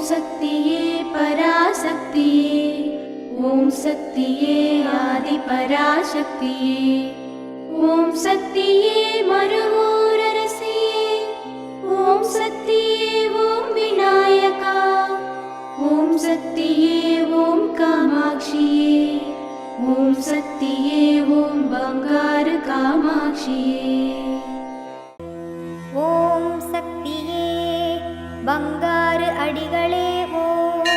சக்தியே பராசக்தியே, ஓம் சக்தியே ஆதி பராசக்தியே, ஓம் சக்தியே மருவூரரசியே, ஓம் சக்தியே ஓம் விநாயகா, ஓம் சக்தியே ஓம் காமாட்சியே, ஓம் சக்தியே ஓம் பங்காரு காமாட்சியே. ஓம் சக்தியே பங்காரு அடிகளே ஓம்.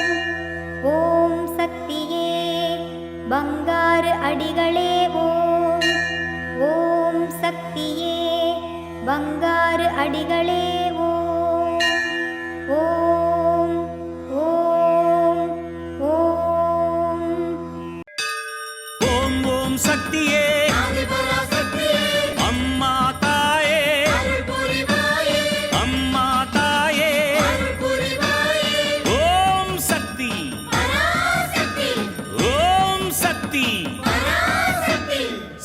ஓம் சக்தியே பங்காரு அடிகளே ஓம். ஓம் சக்தியே பங்காரு அடிகளே ஓம். ஓம் ஓம் ஓம். ஓம் ஓம் சக்தியே அம்மா தாயே, அம்மா தாயே, ஓம் சக்தி, ஓம் சக்தி,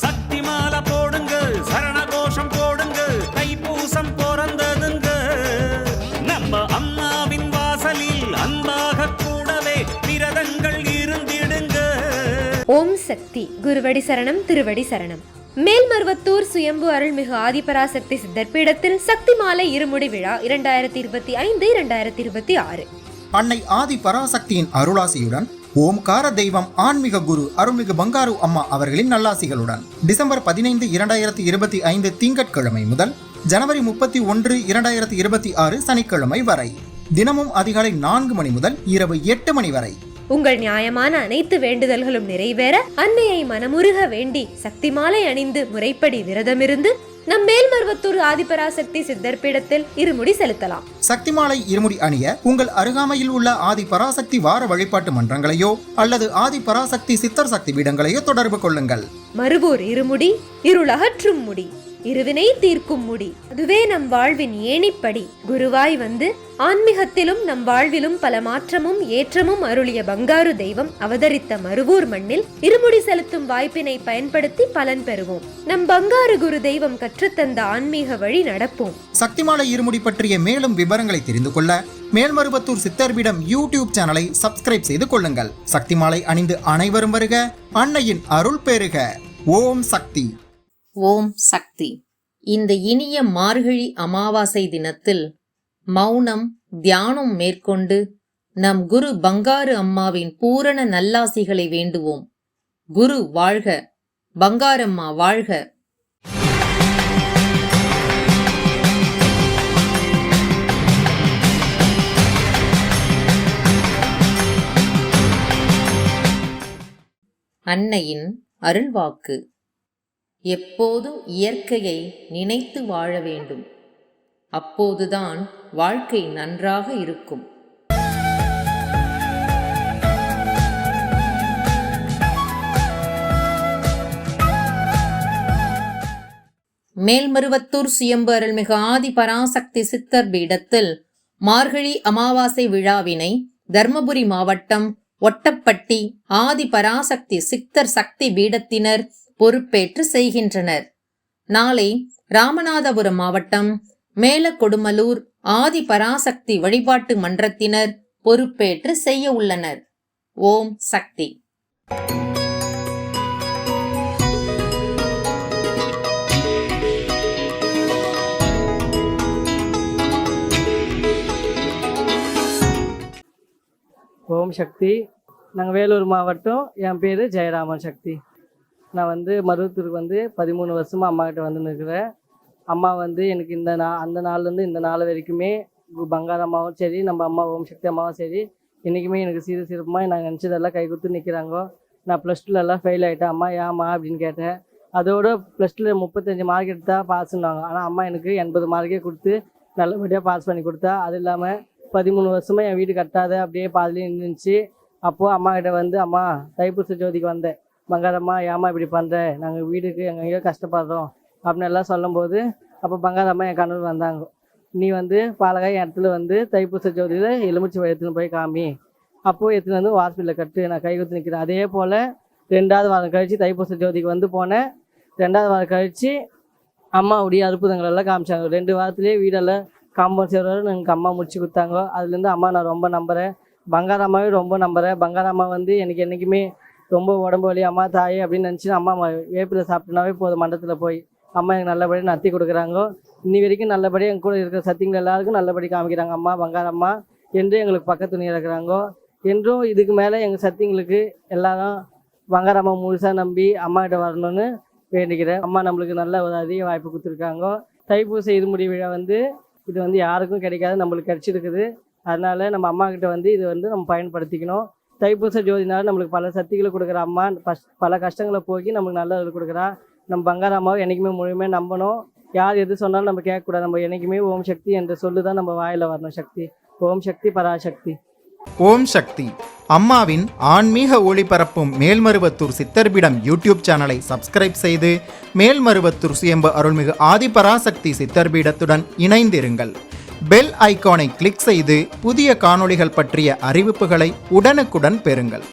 சக்தி மாலை போடுங்க, சரண கோஷம் போடுங்க, தைப்பூசம் பிறந்ததுங்க, நம்ம அம்மாவின் வாசலில் அன்பாக கூடவே விரதங்கள் இருந்திடுங்க. ஓம் சக்தி. குருவடி சரணம், திருவடி சரணம். மேல்மருவத்தூர் சுயம்பு அருள்மிகு ஆதிபராசக்தி சித்தர் பீடத்தில் சக்தி மாலை இருமுடி விழா 2025-2026. அன்னை ஆதி பராசக்தியின் அருளாசியுடன் ஓம்கார தெய்வம் ஆன்மீக குரு அருள்மிகு பங்காரு அம்மா அவர்களின் நல்லாசிகளுடன் டிசம்பர் 15, 2025 திங்கட்கிழமை முதல் ஜனவரி 31, 2026 சனிக்கிழமை வரை தினமும் அதிகாலை 4 மணி முதல் இரவு 8 மணி வரை உங்கள் நியாயமான அனைத்து வேண்டுதல்களும் நிறைவேற அன்னையை மனமுருக வேண்டி சக்தி மாலை அணிந்து முறைப்படி விரதமிருந்து நம் மேல்மருவத்தூர் ஆதிபராசக்தி சித்தர் பீடத்தில் இருமுடி செலுத்தலாம். சக்தி மாலை இருமுடி அணிய உங்கள் அருகாமையில் உள்ள ஆதி பராசக்தி வார வழிபாட்டு மன்றங்களையோ அல்லது ஆதி பராசக்தி சித்தர் சக்தி பீடங்களையோ தொடர்பு கொள்ளுங்கள். மறுவூர் இருமுடி இருளகற்றும் முடி, இருவினை தீர்க்கும் முடி, அதுவே நம் வாழ்வின் ஏணிப்படி. குருவாய் வந்து ஆன்மீகத்திலும் நம் வாழ்விலும் பல மாற்றமும் ஏற்றமும் அருளிய பங்காரு தெய்வம் அவதரித்த மருவூர் மண்ணில் இருமுடி செலுத்தும் வாய்ப்பினை பயன்படுத்தி பலன் பெறுவோம். நம் பங்காரு குரு தெய்வம் கற்றுத்தந்த ஆன்மீக வழி நடப்போம். சக்திமாலை இருமுடி பற்றிய மேலும் விவரங்களை தெரிந்து கொள்ள மேல்மருவத்தூர் சித்தர்பீடம் யூடியூப் சேனலை சப்ஸ்கிரைப் செய்து கொள்ளுங்கள். சக்திமாலை அணிந்து அனைவரும் வருக, அன்னையின் அருள் பெறுக. ஓம் சக்தி. ஓம் சக்தி. இந்த இனிய மார்கழி அமாவாசை தினத்தில் மௌனம் தியானம் மேற்கொண்டு நம் குரு பங்காரு அம்மாவின் பூரண நல்லாசிகளை வேண்டுவோம். குரு வாழ்க, பங்காரம்மா வாழ்க. அன்னையின் அருள்வாக்கு. எப்போதும் இயற்கையை நினைத்து வாழ வேண்டும். அப்போதுதான் வாழ்க்கை நன்றாக இருக்கும். மேல்மருவத்தூர் சுயம்பு அருள்மிகு ஆதி பராசக்தி சித்தர் பீடத்தில் மார்கழி அமாவாசை விழாவினை தர்மபுரி மாவட்டம் ஒட்டப்பட்டி ஆதி பராசக்தி சித்தர் சக்தி பீடத்தினர் பொறுப்பேற்று செய்கின்றனர். நாளை ராமநாதபுரம் மாவட்டம் மேலக்கொடுமலூர் ஆதி பராசக்தி வழிபாட்டு மன்றத்தினர் பொறுப்பேற்று செய்ய உள்ளனர். ஓம் சக்தி. ஓம் சக்தி. நாங்கள் வேலூர் மாவட்டம். என் பேர் ஜெயராமன் சக்தி. நான் மருவத்தூருக்கு 13 வருஷமாக அம்மா கிட்ட நிற்கிறேன். அம்மா எனக்கு அந்த நாள்லேருந்து இந்த நாள் வரைக்குமே பங்காரு அம்மாவும் சரி, நம்ம அம்மா ஓம் சக்தி அம்மாவும் சரி, என்றைக்குமே எனக்கு சிறப்பாக நான் நினச்சதெல்லாம் கை கொடுத்து நிற்கிறாங்க. நான் +2 ஃபெயில் ஆகிட்டேன். அம்மா ஏம்மா அப்படின்னு கேட்டேன். அதோட +2 35 மார்க் எடுத்தால் பாஸ்ன்னாங்க. ஆனால் அம்மா எனக்கு 80 மார்க்கே கொடுத்து நல்லபடியாக பாஸ் பண்ணி கொடுத்தா. அது இல்லாமல் 13 வருஷமாக என் வீடு கட்டாத அப்படியே பாதிலே இருந்துச்சு. அப்போது அம்மா கிட்ட அம்மா தைப்பூச ஜோதிக்கு வந்தேன். பங்காரம்மா ஏம்மா இப்படி பண்ணுற, நாங்கள் வீடுக்கு எங்கெங்கேயோ கஷ்டப்படுறோம் அப்படின்னு எல்லாம் சொல்லும்போது அப்போ பங்காரம்மா என் கனவு வந்தாங்க. நீ பாலகாய் இடத்துல தைப்பூச ஜோதியில் எலுமிச்சி எடுத்துன்னு போய் காமி. அப்போது எடுத்துன்னு ஹாஸ்பிட்டலில் கட்டு, நான் கை கொடுத்து நிற்கிறேன். அதே போல் 2வது வாரம் கழித்து தைப்பூச ஜோதிக்கு போனேன். 2வது வாரம் கழித்து அம்மாவுடைய அற்புதங்களெல்லாம் காமிச்சாங்க. 2 வாரத்துலேயே வீடெல்லாம் காம்பவுண்ட் சேர் எனக்கு அம்மா முடிச்சு கொடுத்தாங்க. அதுலேருந்து அம்மா நான் ரொம்ப நம்புகிறேன். பங்காரம்மாவே ரொம்ப நம்புகிறேன். பங்காரம்மா வந்து எனக்கு என்றைக்குமே ரொம்ப உடம்பு வலி அம்மா தாயே அப்படின்னு நினச்சி அம்மா வேப்பிலை சாப்பிட்டனாவே போதும் மண்டபத்தில் போய் அம்மா எனக்கு நல்லபடியாக நத்தி கொடுக்குறாங்க. இன்னி வரைக்கும் நல்லபடியாக எங்கள் கூட இருக்கிற சத்தியங்கள் எல்லாருக்கும் நல்லபடி காமிக்கிறாங்க. அம்மா பங்காரம்மா என்றும் எங்களுக்கு பக்கத்து துணி இருக்கிறாங்க. என்றும் இதுக்கு மேலே எங்கள் சத்தியங்களுக்கு எல்லாரும் பங்காரம்மா முழுசாக நம்பி அம்மாக்கிட்ட வரணும்னு வேண்டிக்கிறேன். அம்மா நம்மளுக்கு நல்ல ஒரு அதிக வாய்ப்பு கொடுத்துருக்காங்க. தைப்பூச இருமுடி விழா வந்து இது வந்து யாருக்கும் கிடைக்காது, நம்மளுக்கு கிடச்சிருக்குது. அதனால் நம்ம அம்மாக்கிட்ட வந்து இது வந்து நம்ம பயன்படுத்திக்கணும். தைப்பூச ஜோதினால நம்மளுக்கு பல சக்திகளை கொடுக்குற அம்மா பல கஷ்டங்களை போக்கி நம்மளுக்கு நல்லது கொடுக்குறா. நம்ம பங்கார அம்மாவை என்றைக்குமே முழுமையாக நம்பணும். யார் எது சொன்னாலும் நம்ம கேட்கக்கூடாது. நம்ம என்றைக்குமே ஓம் சக்தி என்ற சொல்லு தான் நம்ம வாயில் வரணும். சக்தி, ஓம் சக்தி, பராசக்தி. ஓம் சக்தி. அம்மாவின் ஆன்மீக ஒளிபரப்பும் மேல்மருவத்தூர் சித்தர்பீடம் யூடியூப் சேனலை சப்ஸ்கிரைப் செய்து மேல்மருவத்தூர் சுயம்பு அருள்மிகு ஆதிபராசக்தி சித்தர்பீடத்துடன் இணைந்திருங்கள். பெல் ஐகானை கிளிக் செய்து புதிய காணொளிகள் பற்றிய அறிவிப்புகளை உடனுக்குடன் பெறுங்கள்.